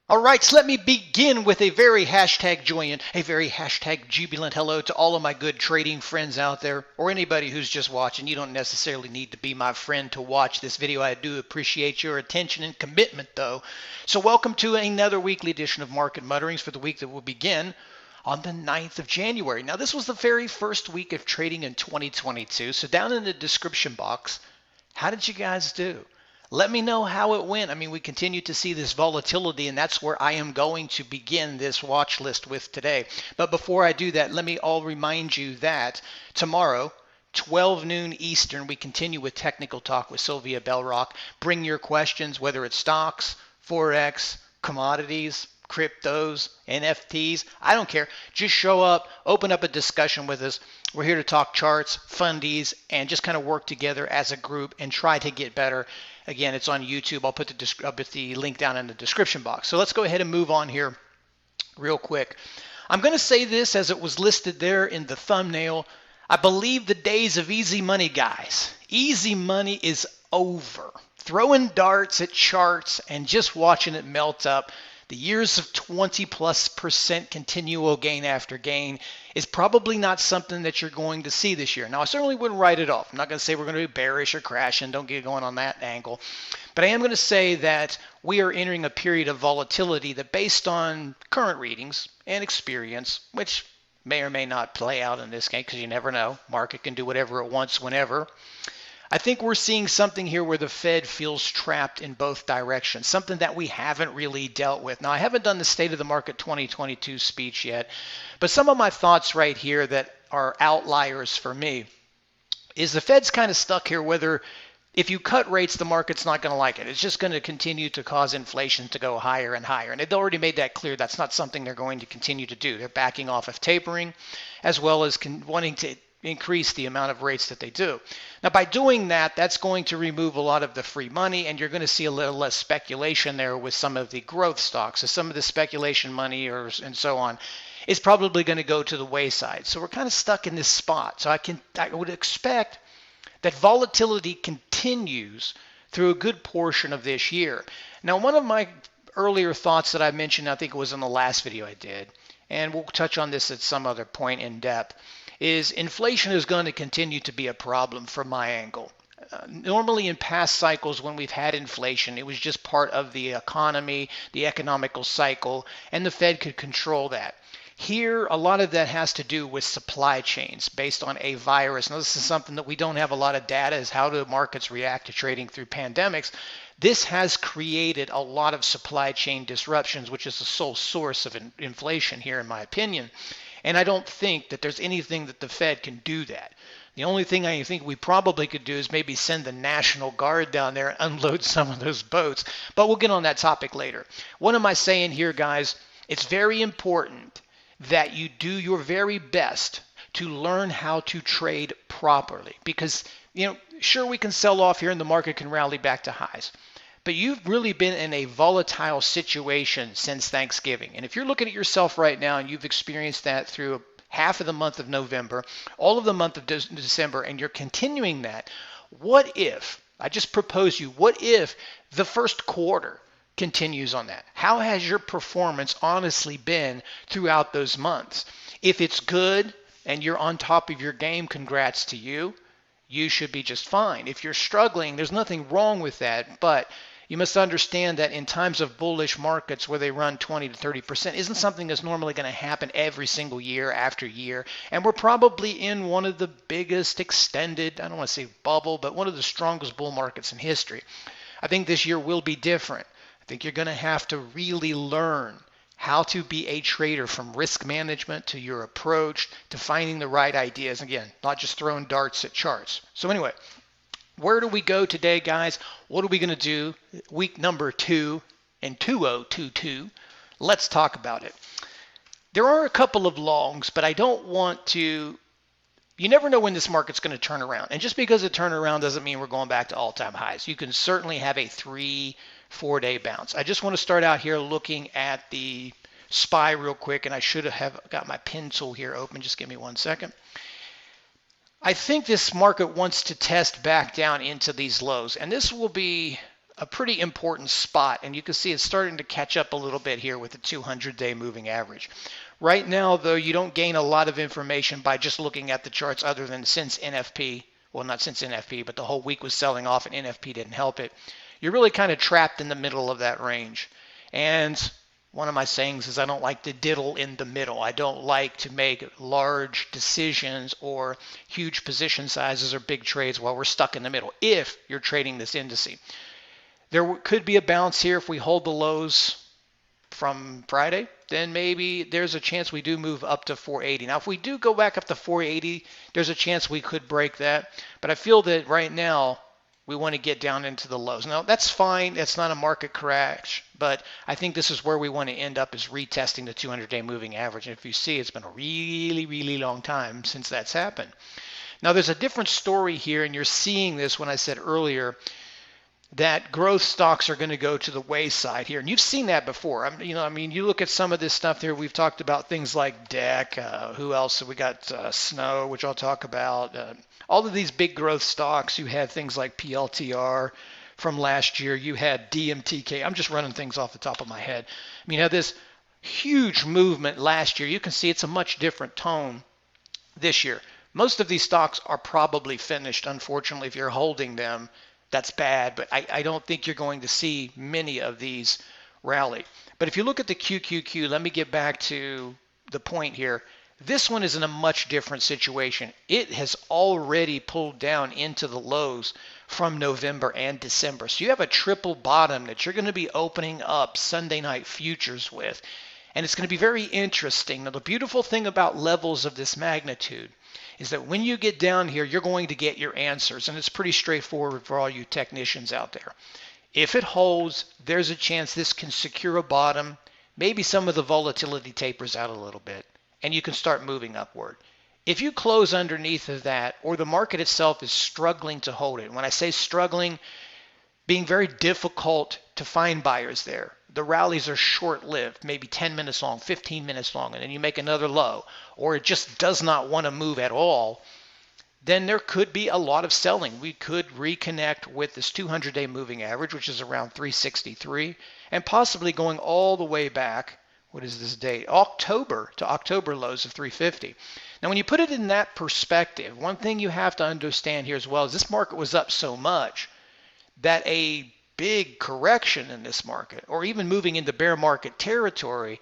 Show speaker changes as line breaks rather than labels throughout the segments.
All right, so let me begin with a very hashtag joyous, a very hashtag jubilant hello to all of my good trading friends out there, or anybody who's just watching. You don't necessarily need to be my friend to watch this video. I do appreciate your attention and commitment, though. So welcome to another weekly edition of Market Mutterings for the week that will begin on the 9th of January. Now, this was the very first week of trading in 2022, so down in the description box, how did you guys do? Let me know how it went. I mean, we continue to see this volatility, and that's where I am going to begin this watch list with today. But before I do that, let me all remind you that tomorrow, 12 noon Eastern, we continue with Technical Talk with Sylvia Bellrock. Bring your questions, whether it's stocks, Forex, commodities, cryptos, NFTs, I don't care. Just show up, open up a discussion with us. We're here to talk charts, fundies, and just kind of work together as a group and try to get better. Again, it's on YouTube. I'll put the link down in the description box. So let's go ahead and move on here real quick. I'm going to say this as it was listed there in the thumbnail. I believe the days of easy money, guys. Easy money is over. Throwing darts at charts and just watching it melt up. The years of 20+% continual gain after gain is probably not something that you're going to see this year. Now, I certainly wouldn't write it off. I'm not going to say we're going to be bearish or crashing. Don't get going on that angle. But I am going to say that we are entering a period of volatility that, based on current readings and experience, which may or may not play out in this case because you never know. Market can do whatever it wants whenever. I think we're seeing something here where the Fed feels trapped in both directions, something that we haven't really dealt with. Now, I haven't done the State of the Market 2022 speech yet, but some of my thoughts right here that are outliers for me is the Fed's kind of stuck here whether if you cut rates, the market's not going to like it. It's just going to continue to cause inflation to go higher and higher. And they've already made that clear. That's not something they're going to continue to do. They're backing off of tapering as well as wanting to increase the amount of rates that they do. Now, by doing that, that's going to remove a lot of the free money, and you're going to see a little less speculation there with some of the growth stocks. So some of the speculation money and so on is probably going to go to the wayside. So we're kind of stuck in this spot. So I would expect that volatility continues through a good portion of this year. Now, one of my earlier thoughts that I mentioned, I think it was in the last video I did, and we'll touch on this at some other point in depth, is inflation is going to continue to be a problem from my angle. Normally in past cycles when we've had inflation, it was just part of the economy, the economical cycle, and the Fed could control that. Here, a lot of that has to do with supply chains based on a virus. Now, this is something that we don't have a lot of data is how do markets react to trading through pandemics. This has created a lot of supply chain disruptions, which is the sole source of inflation here, in my opinion. And I don't think that there's anything that the Fed can do that. The only thing I think we probably could do is maybe send the National Guard down there and unload some of those boats. But we'll get on that topic later. What am I saying here, guys? It's very important that you do your very best to learn how to trade properly. Because, sure, we can sell off here and the market can rally back to highs. But you've really been in a volatile situation since Thanksgiving. And if you're looking at yourself right now and you've experienced that through half of the month of November, all of the month of December, and you're continuing that, what if, I just propose you, what if the first quarter continues on that? How has your performance honestly been throughout those months? If it's good and you're on top of your game, congrats to you. You should be just fine. If you're struggling, there's nothing wrong with that, but you must understand that in times of bullish markets where they run 20 to 30% isn't something that's normally going to happen every single year after year. And we're probably in one of the biggest extended, I don't want to say bubble, but one of the strongest bull markets in history. I think this year will be different. I think you're going to have to really learn how to be a trader, from risk management to your approach to finding the right ideas. Again, not just throwing darts at charts. So anyway, where do we go today, guys? What are we going to do? Week number 2 in 2022. Let's talk about it. There are a couple of longs, but I don't want to. You never know when this market's going to turn around. And just because it turned around doesn't mean we're going back to all-time highs. You can certainly have a 3-4 day bounce. I just want to start out here looking at the SPY real quick, and I should have got my pen tool here open. Just give me 1 second. I think this market wants to test back down into these lows, and this will be a pretty important spot, and you can see it's starting to catch up a little bit here with the 200-day moving average. Right now, though, you don't gain a lot of information by just looking at the charts other than since NFP, well, not since NFP, but the whole week was selling off and NFP didn't help it. You're really kind of trapped in the middle of that range. And one of my sayings is I don't like to diddle in the middle. I don't like to make large decisions or huge position sizes or big trades while we're stuck in the middle if you're trading this indice. There could be a bounce here if we hold the lows from Friday, then maybe there's a chance we do move up to 480. Now, if we do go back up to 480, there's a chance we could break that. But I feel that right now we want to get down into the lows. Now, that's fine. It's not a market crash, but I think this is where we want to end up, is retesting the 200-day moving average. And if you see, it's been a really, really long time since that's happened. Now, there's a different story here, and you're seeing this when I said earlier that growth stocks are going to go to the wayside here. And you've seen that before. You look at some of this stuff there. We've talked about things like DEC. Who else? We got Snow, which I'll talk about. All of these big growth stocks. You had things like PLTR from last year. You had DMTK. I'm just running things off the top of my head. You had this huge movement last year. You can see it's a much different tone this year. Most of these stocks are probably finished, unfortunately, if you're holding them. That's bad, but I don't think you're going to see many of these rally. But if you look at the QQQ, let me get back to the point here. This one is in a much different situation. It has already pulled down into the lows from November and December. So you have a triple bottom that you're going to be opening up Sunday night futures with. And it's going to be very interesting. Now, the beautiful thing about levels of this magnitude is that when you get down here, you're going to get your answers. And it's pretty straightforward for all you technicians out there. If it holds, there's a chance this can secure a bottom. Maybe some of the volatility tapers out a little bit, and you can start moving upward. If you close underneath of that, or the market itself is struggling to hold it, when I say struggling, being very difficult to find buyers there. The rallies are short-lived, maybe 10 minutes long, 15 minutes long, and then you make another low, or it just does not want to move at all, then there could be a lot of selling. We could reconnect with this 200-day moving average, which is around 363, and possibly going all the way back, what is this date? October to October lows of 350. Now, when you put it in that perspective, one thing you have to understand here as well is this market was up so much that a big correction in this market, or even moving into bear market territory,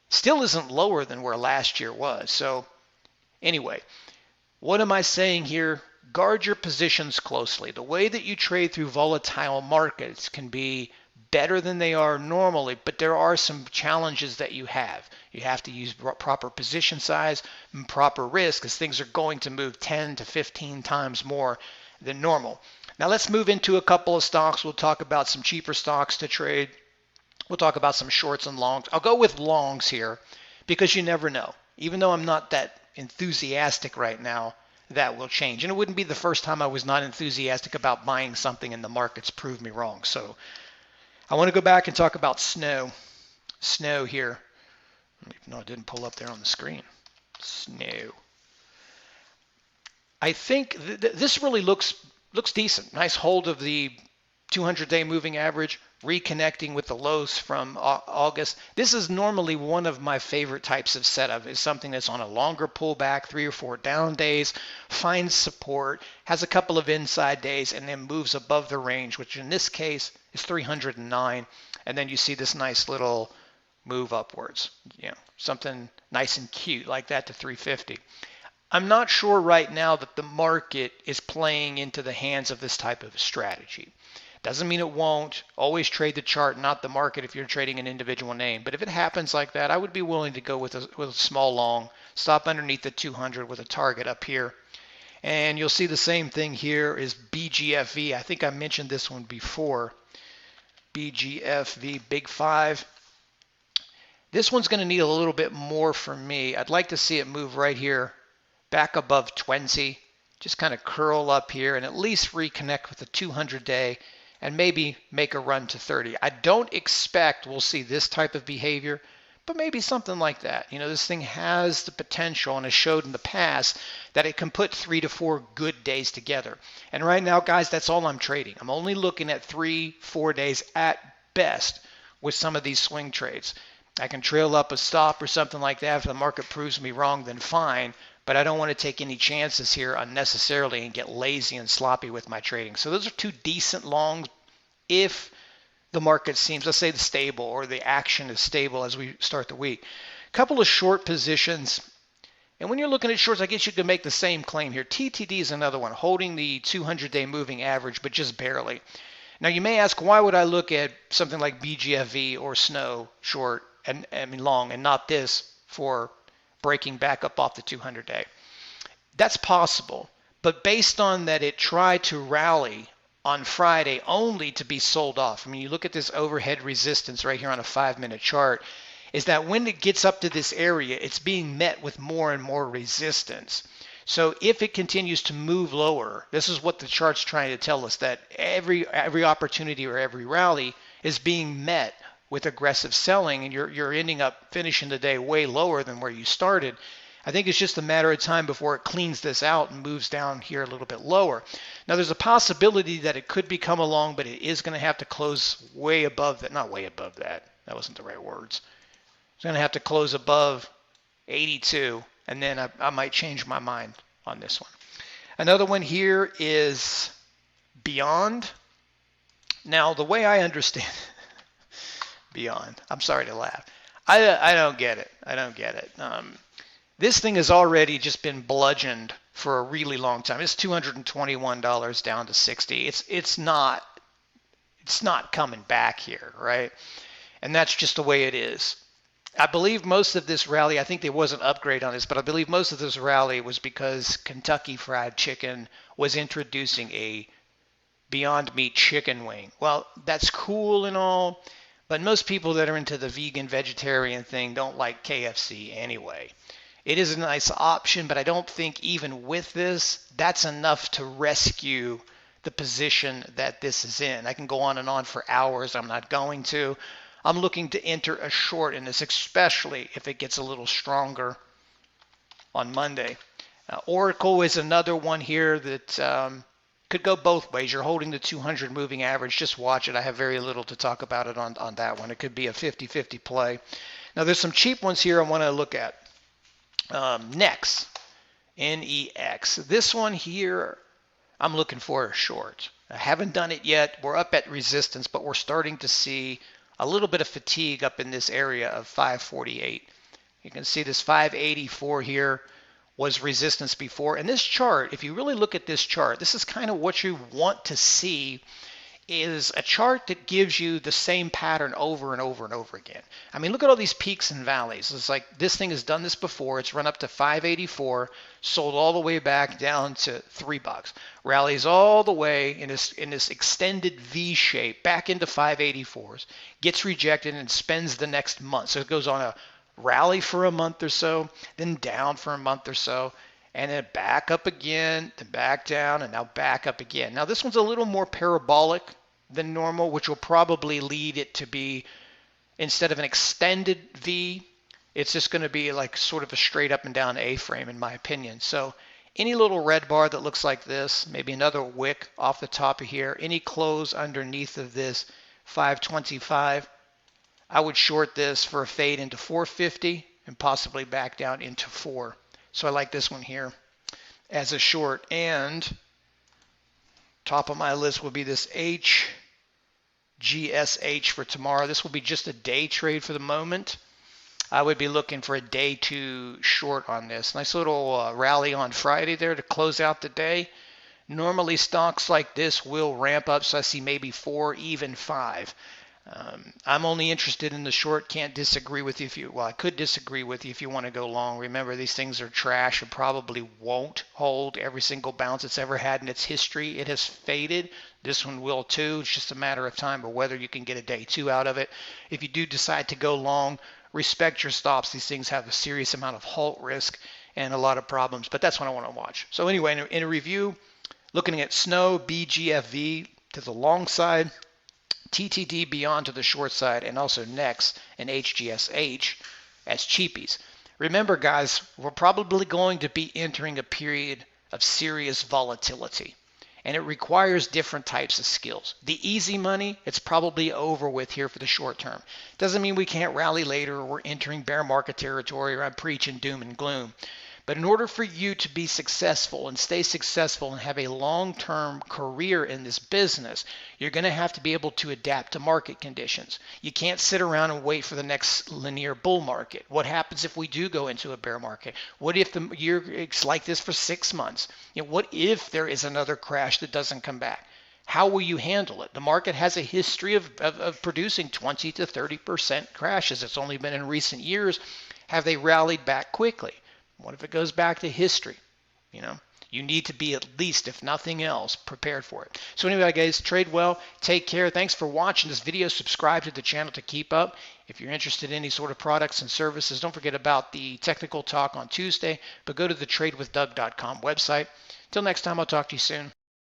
still isn't lower than where last year was. So anyway, what am I saying here? Guard your positions closely. The way that you trade through volatile markets can be better than they are normally, but there are some challenges that you have. You have to use proper position size and proper risk, because things are going to move 10 to 15 times more than normal. Now let's move into a couple of stocks. We'll talk about some cheaper stocks to trade. We'll talk about some shorts and longs. I'll go with longs here because you never know. Even though I'm not that enthusiastic right now, that will change. And it wouldn't be the first time I was not enthusiastic about buying something and the markets proved me wrong. So I want to go back and talk about Snow. Snow here. No, it didn't pull up there on the screen. Snow. I think this really looks decent. Nice hold of the 200-day moving average, reconnecting with the lows from August. This is normally one of my favorite types of setup, is something that's on a longer pullback, 3 or 4 down days, finds support, has a couple of inside days, and then moves above the range, which in this case is 309. And then you see this nice little move upwards, something nice and cute like that to 350. I'm not sure right now that the market is playing into the hands of this type of strategy. Doesn't mean it won't. Always trade the chart, not the market, if you're trading an individual name. But if it happens like that, I would be willing to go with a small long, stop underneath the 200 with a target up here. And you'll see the same thing here is BGFV. I think I mentioned this one before. BGFV, Big 5. This one's going to need a little bit more from me. I'd like to see it move right here, back above 20, just kind of curl up here and at least reconnect with the 200-day and maybe make a run to 30. I don't expect we'll see this type of behavior, but maybe something like that. You know, this thing has the potential and has showed in the past that it can put 3 to 4 good days together. And right now, guys, that's all I'm trading. I'm only looking at 3-4 days at best with some of these swing trades. I can trail up a stop or something like that. If the market proves me wrong, then fine. But I don't want to take any chances here unnecessarily and get lazy and sloppy with my trading. So those are two decent longs if the market seems, let's say, stable, or the action is stable as we start the week. A couple of short positions. And when you're looking at shorts, I guess you could make the same claim here. TTD is another one, holding the 200-day moving average, but just barely. Now, you may ask, why would I look at something like BGFV or Snow short, long, and not this for breaking back up off the 200-day? That's possible, but based on that it tried to rally on Friday only to be sold off. I mean, you look at this overhead resistance right here on a 5-minute chart, is that when it gets up to this area, it's being met with more and more resistance. So if it continues to move lower, this is what the chart's trying to tell us, that every opportunity or every rally is being met with aggressive selling, and you're ending up finishing the day way lower than where you started. I think it's just a matter of time before it cleans this out and moves down here a little bit lower. Now, there's a possibility that it could become a long, but it is going to have to close way above that. Not way above that. That wasn't the right words. It's going to have to close above 82, and then I might change my mind on this one. Another one here is BYND. Now, the way I understand BYND, I'm sorry to laugh. I don't get it. I don't get it. This thing has already just been bludgeoned for a really long time. It's $221 down to 60. It's not coming back here, right? And that's just the way it is. I believe most of this rally, I think there was an upgrade on this, but I believe most of this rally was because Kentucky Fried Chicken was introducing a Beyond Meat chicken wing. Well, that's cool and all, but most people that are into the vegan vegetarian thing don't like KFC anyway. It is a nice option, but I don't think even with this, that's enough to rescue the position that this is in. I can go on and on for hours. I'm not going to. I'm looking to enter a short in this, especially if it gets a little stronger on Monday. Oracle is another one here that could go both ways. You're holding the 200 moving average. Just watch it. I have very little to talk about it on that one. It could be a 50-50 play. Now, there's some cheap ones here I want to look at. NEX, N-E-X. This one here, I'm looking for a short. I haven't done it yet. We're up at resistance, but we're starting to see a little bit of fatigue up in this area of 548. You can see this 584 here was resistance before. And this chart, if you really look at this chart, this is kind of what you want to see, is a chart that gives you the same pattern over and over and over again. I mean, look at all these peaks and valleys. It's like this thing has done this before. It's run up to 584, sold all the way back down to $3, rallies all the way in this extended V shape back into 584s, gets rejected and spends the next month. So it goes on a rally for a month or so, then down for a month or so, and then back up again, then back down, and now back up again. Now, this one's a little more parabolic than normal, which will probably lead it to be, instead of an extended V, it's just going to be like sort of a straight up and down A-frame, in my opinion. So any little red bar that looks like this, maybe another wick off the top of here, any close underneath of this 525, I would short this for a fade into 450 and possibly back down into 4. So I like this one here as a short. And top of my list will be this HGSH for tomorrow. This will be just a day trade for the moment. I would be looking for a day 2 short on this. Nice little rally on Friday there to close out the day. Normally stocks like this will ramp up, so I see maybe 4, even 5. I'm only interested in the short. Can't disagree with you I could disagree with you if you want to go long. Remember, these things are trash and probably won't hold every single bounce it's ever had in its history. It has faded. This one will too. It's just a matter of time or whether you can get a day 2 out of it. If you do decide to go long, respect your stops. These things have a serious amount of halt risk and a lot of problems, but that's what I want to watch. So anyway, in a review, looking at Snow, BGFV to the long side, TTD beyond to the short side, and also NEX and HGSH as cheapies. Remember, guys, we're probably going to be entering a period of serious volatility, and it requires different types of skills. The easy money, it's probably over with here for the short term. Doesn't mean we can't rally later or we're entering bear market territory or I'm preaching doom and gloom. But in order for you to be successful and stay successful and have a long-term career in this business, you're going to have to be able to adapt to market conditions. You can't sit around and wait for the next linear bull market. What happens if we do go into a bear market? What if the year it's like this for 6 months? What if there is another crash that doesn't come back? How will you handle it? The market has a history of producing 20 to 30% crashes. It's only been in recent years. Have they rallied back quickly? What if it goes back to history? You need to be, at least, if nothing else, prepared for it. So anyway, guys, trade well. Take care. Thanks for watching this video. Subscribe to the channel to keep up. If you're interested in any sort of products and services, don't forget about the technical talk on Tuesday, but go to the tradewithdoug.com website. Till next time, I'll talk to you soon.